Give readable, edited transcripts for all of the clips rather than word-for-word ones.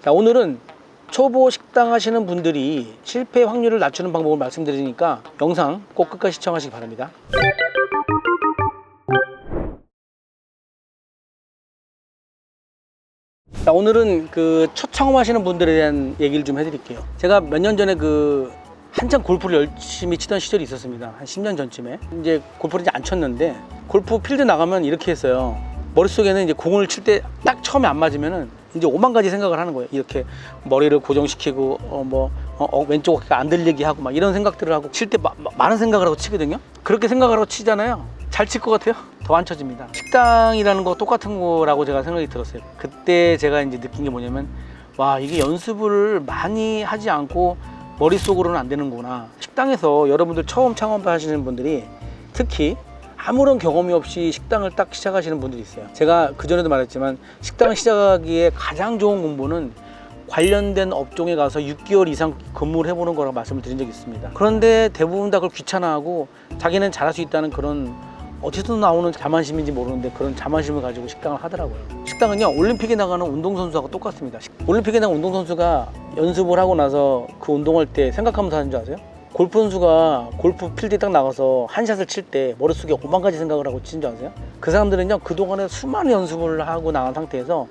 자, 오늘은 초보 식당 하시는 분들이 실패 확률을 낮추는 방법을 말씀드리니까 영상 꼭 끝까지 시청하시기 바랍니다. 자, 오늘은 첫 창업하시는 분들에 대한 얘기를 좀 해드릴게요. 제가 몇 년 전에 한참 골프를 열심히 치던 시절이 있었습니다. 한 10년 전쯤에. 이제 골프를 이제 안 쳤는데, 골프 필드 나가면 이렇게 했어요. 머릿속에는 이제 공을 칠 때 딱 처음에 안 맞으면은 이제 5만 가지 생각을 하는 거예요. 이렇게 머리를 고정시키고, 왼쪽 어깨가 안 들리게 하고 막 이런 생각들을 하고, 칠 때 많은 생각을 하고 치거든요. 그렇게 생각을 하고 치잖아요. 잘 칠 것 같아요? 더 안 쳐집니다. 식당이라는 거 똑같은 거라고 제가 생각이 들었어요. 그때 제가 이제 느낀 게 뭐냐면, 와, 이게 연습을 많이 하지 않고 머릿속으로는 안 되는구나. 식당에서 여러분들 처음 창업하시는 분들이 특히 아무런 경험이 없이 식당을 딱 시작하시는 분들이 있어요. 제가 그전에도 말했지만 식당 시작하기에 가장 좋은 공부는 관련된 업종에 가서 6개월 이상 근무를 해보는 거라고 말씀을 드린 적이 있습니다. 그런데 대부분 다 그걸 귀찮아하고 자기는 잘할 수 있다는 그런 어디서 나오는 자만심인지 모르는데 그런 자만심을 가지고 식당을 하더라고요. 식당은요, 올림픽에 나가는 운동선수하고 똑같습니다. 올림픽에 나간 운동선수가 연습을 하고 나서 그 운동할 때 생각하면서 하는 줄 아세요? 골프 선수가 골프 필드에 딱 나가서 한 샷을 칠 때 머릿속에 5만 가지 생각을 하고 치는 줄 아세요? 그 사람들은요, 그동안에 수많은 연습을 하고 나간 상태에서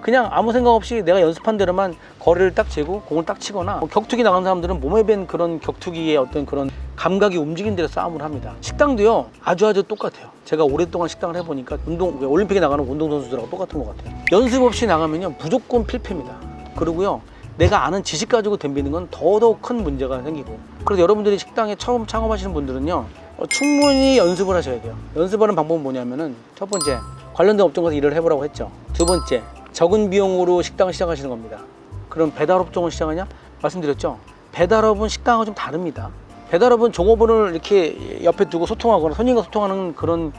그냥 아무 생각 없이 내가 연습한 대로만 거리를 딱 재고 공을 딱 치거나, 격투기 나간 사람들은 몸에 밴 그런 격투기의 어떤 그런 감각이 움직이는 대로 싸움을 합니다. 식당도요, 아주 똑같아요. 제가 오랫동안 식당을 해보니까 올림픽에 나가는 운동선수들하고 똑같은 것 같아요. 연습 없이 나가면요, 무조건 필패입니다. 그리고요, 내가 아는 지식 가지고 덤비는 건 더더욱 큰 문제가 생기고, 그래서 여러분들이 식당에 처음 창업하시는 분들은요, 충분히 연습을 하셔야 돼요. 연습하는 방법은 뭐냐면은, 첫 번째, 관련된 업종 가서 일을 해보라고 했죠. 두 번째, 적은 비용으로 식당을 시작하시는 겁니다. 그럼 배달업종을 시작하냐? 말씀드렸죠. 배달업은 식당하고 좀 다릅니다. 배달업은 종업원을 이렇게 옆에 두고 소통하거나 손님과 소통하는 그런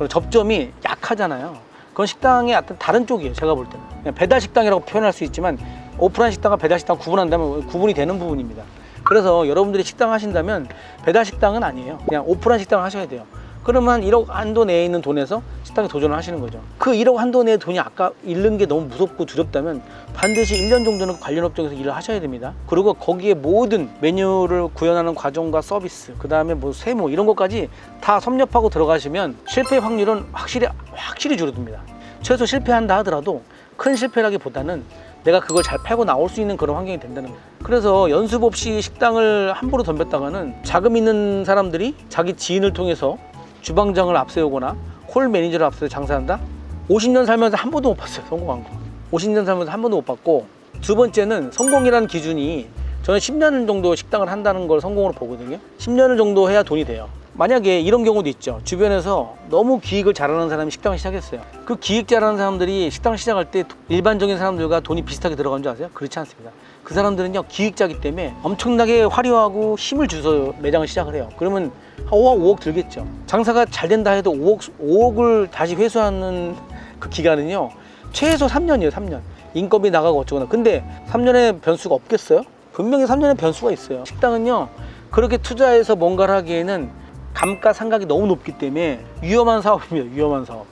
접점이 약하잖아요. 그건 식당의 어떤 다른 쪽이에요. 제가 볼 때는 그냥 배달 식당이라고 표현할 수 있지만, 오프라인 식당과 배달 식당 구분한다면 구분이 되는 부분입니다. 그래서 여러분들이 식당 하신다면 배달 식당은 아니에요. 그냥 오프라인 식당을 하셔야 돼요. 그러면 1억 한도 내에 있는 돈에서 식당에 도전을 하시는 거죠. 그 1억 한도 내의 돈이 아까 잃는 게 너무 무섭고 두렵다면 반드시 1년 정도는 관련 업종에서 일을 하셔야 됩니다. 그리고 거기에 모든 메뉴를 구현하는 과정과 서비스, 그 다음에 뭐 세무 이런 것까지 다 섭렵하고 들어가시면 실패 확률은 확실히 줄어듭니다. 최소 실패한다 하더라도 큰 실패라기보다는 내가 그걸 잘 팔고 나올 수 있는 그런 환경이 된다는 거예요. 그래서 연습 없이 식당을 함부로 덤볐다가는 자금 있는 사람들이 자기 지인을 통해서 주방장을 앞세우거나 홀 매니저를 앞세워 장사한다? 50년 살면서 한 번도 못 봤어요. 성공한 거. 50년 살면서 한 번도 못 봤고, 두 번째는 성공이라는 기준이, 저는 10년 정도 식당을 한다는 걸 성공으로 보거든요. 10년을 정도 해야 돈이 돼요. 만약에 이런 경우도 있죠. 주변에서 너무 기획을 잘하는 사람이 식당을 시작했어요. 그 기획 잘하는 사람들이 식당 시작할 때 일반적인 사람들과 돈이 비슷하게 들어간 줄 아세요? 그렇지 않습니다. 그 사람들은요, 기획자기 때문에 엄청나게 화려하고 힘을 주서 매장을 시작을 해요. 그러면 한 5억, 5억 들겠죠. 장사가 잘 된다 해도 5억을 다시 회수하는 그 기간은요, 최소 3년이에요. 3년. 인건비 나가고 어쩌거나. 근데 3년의 변수가 없겠어요? 분명히 3년의 변수가 있어요. 식당은요, 그렇게 투자해서 뭔가를 하기에는 감가상각이 너무 높기 때문에 위험한 사업입니다. 위험한 사업.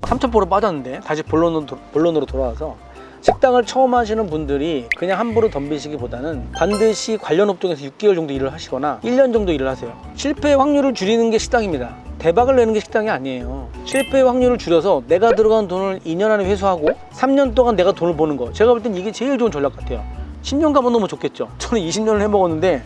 3,000%로 빠졌는데 다시 본론으로 돌아와서, 식당을 처음 하시는 분들이 그냥 함부로 덤비시기보다는 반드시 관련 업종에서 6개월 정도 일을 하시거나 1년 정도 일을 하세요. 실패 확률을 줄이는 게 식당입니다. 대박을 내는 게 식당이 아니에요. 실패 확률을 줄여서 내가 들어간 돈을 2년 안에 회수하고 3년 동안 내가 돈을 버는 거, 제가 볼 땐 이게 제일 좋은 전략 같아요. 10년 가면 너무 좋겠죠. 저는 20년을 해먹었는데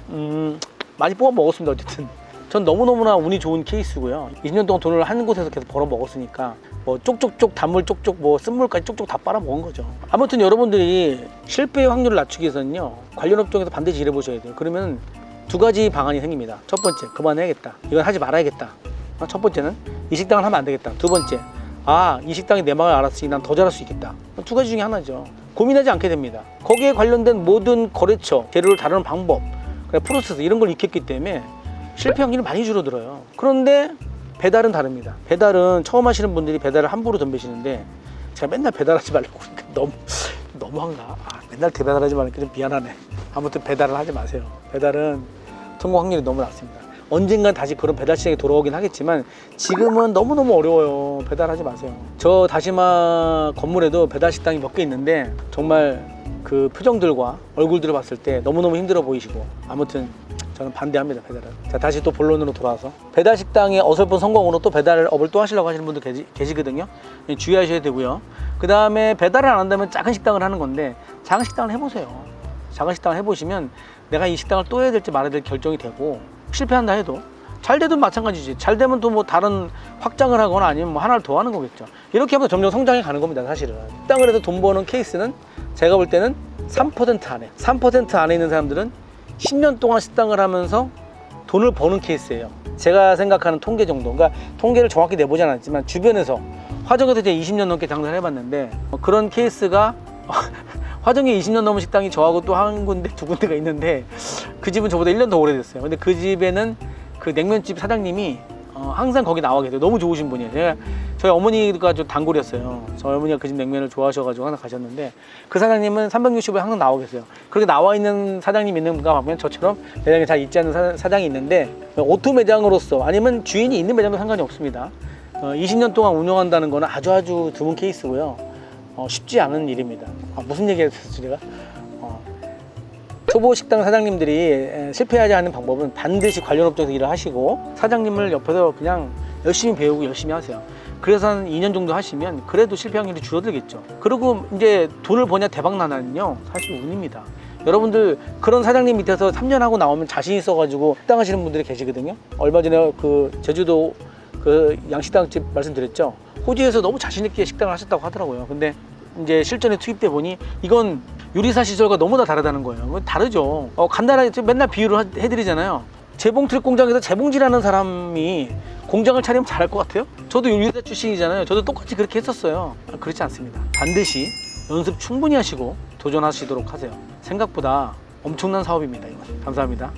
많이 뽑아 먹었습니다. 어쨌든 전 너무너무나 운이 좋은 케이스고요. 20년 동안 돈을 한 곳에서 계속 벌어 먹었으니까 뭐 쪽쪽쪽 단물 쪽쪽 뭐 쓴물까지 쪽쪽 다 빨아 먹은 거죠. 아무튼 여러분들이 실패 확률을 낮추기 위해서는요, 관련 업종에서 반드시 일해 보셔야 돼요. 그러면 두 가지 방안이 생깁니다. 첫 번째, 그만해야겠다. 이건 하지 말아야겠다. 첫 번째는 이 식당을 하면 안 되겠다. 두 번째, 이 식당이 내 마음을 알았으니 난 더 잘할 수 있겠다. 두 가지 중에 하나죠. 고민하지 않게 됩니다. 거기에 관련된 모든 거래처, 재료를 다루는 방법, 프로세스 이런 걸 익혔기 때문에 실패 확률이 많이 줄어들어요. 그런데 배달은 다릅니다. 배달은 처음 하시는 분들이 배달을 함부로 덤비시는데, 제가 맨날 배달하지 말라고 그러니까 너무한가? 맨날 배달하지 말니까 좀 미안하네. 아무튼 배달을 하지 마세요. 배달은 성공 확률이 너무 낮습니다. 언젠간 다시 그런 배달 시장이 돌아오긴 하겠지만 지금은 너무너무 어려워요. 배달하지 마세요. 저 다시마 건물에도 배달 식당이 몇 개 있는데 정말 그 표정들과 얼굴들을 봤을 때 너무너무 힘들어 보이시고, 아무튼 저는 반대합니다, 배달을. 자, 다시 또 본론으로 돌아와서 배달 식당의 어설픈 성공으로 또 배달업을 또 하시려고 하시는 분들 계시거든요. 주의하셔야 되고요. 그 다음에 배달을 안 한다면 작은 식당을 하는 건데, 작은 식당을 해보세요. 작은 식당을 해보시면 내가 이 식당을 또 해야 될지 말아야 될지 결정이 되고, 실패한다 해도 잘 돼도 마찬가지지. 잘 되면 또 뭐 다른 확장을 하거나 아니면 뭐 하나를 더 하는 거겠죠. 이렇게 하면 점점 성장해 가는 겁니다, 사실은. 식당을 해서 돈 버는 케이스는 제가 볼 때는 3% 안에, 3% 안에 있는 사람들은 10년 동안 식당을 하면서 돈을 버는 케이스예요. 제가 생각하는 통계 정도, 그러니까 통계를 정확히 내보지 않았지만 주변에서, 화정에서 이제 20년 넘게 장사를 해봤는데 그런 케이스가 화정에 20년 넘은 식당이 저하고 또 한 군데, 두 군데가 있는데 그 집은 저보다 1년 더 오래됐어요. 근데 그 집에는 그 냉면집 사장님이 항상 거기 나와 계세요. 너무 좋으신 분이에요. 저희 어머니가 좀 단골이었어요. 저희 어머니가 그 집 냉면을 좋아하셔가지고 항상 가셨는데, 그 사장님은 365에 항상 나와 계세요. 그렇게 나와 있는 사장님 있는 분가 보면 저처럼 매장에 잘 있지 않는 사장이 있는데, 오토 매장으로서 아니면 주인이 있는 매장도 상관이 없습니다. 20년 동안 운영한다는 거는 아주 드문 케이스고요. 쉽지 않은 일입니다. 무슨 얘기 했었지 제가? 초보 식당 사장님들이 실패하지 않는 방법은 반드시 관련 업종에서 일을 하시고 사장님을 옆에서 그냥 열심히 배우고 열심히 하세요. 그래서 한 2년 정도 하시면 그래도 실패 확률이 줄어들겠죠. 그리고 이제 돈을 버냐 대박 나나는요, 사실 운입니다. 여러분들 그런 사장님 밑에서 3년 하고 나오면 자신 있어가지고 식당 하시는 분들이 계시거든요. 얼마 전에 그 제주도 그 양식당집 말씀드렸죠. 호주에서 너무 자신 있게 식당을 하셨다고 하더라고요. 근데 이제 실전에 투입돼 보니 이건 요리사 시절과 너무나 다르다는 거예요. 다르죠. 간단하게 맨날 비유를 해드리잖아요. 재봉틀 공장에서 재봉질하는 사람이 공장을 차리면 잘할 것 같아요? 저도 요리사 출신이잖아요. 저도 똑같이 그렇게 했었어요. 그렇지 않습니다. 반드시 연습 충분히 하시고 도전하시도록 하세요. 생각보다 엄청난 사업입니다, 이건. 감사합니다.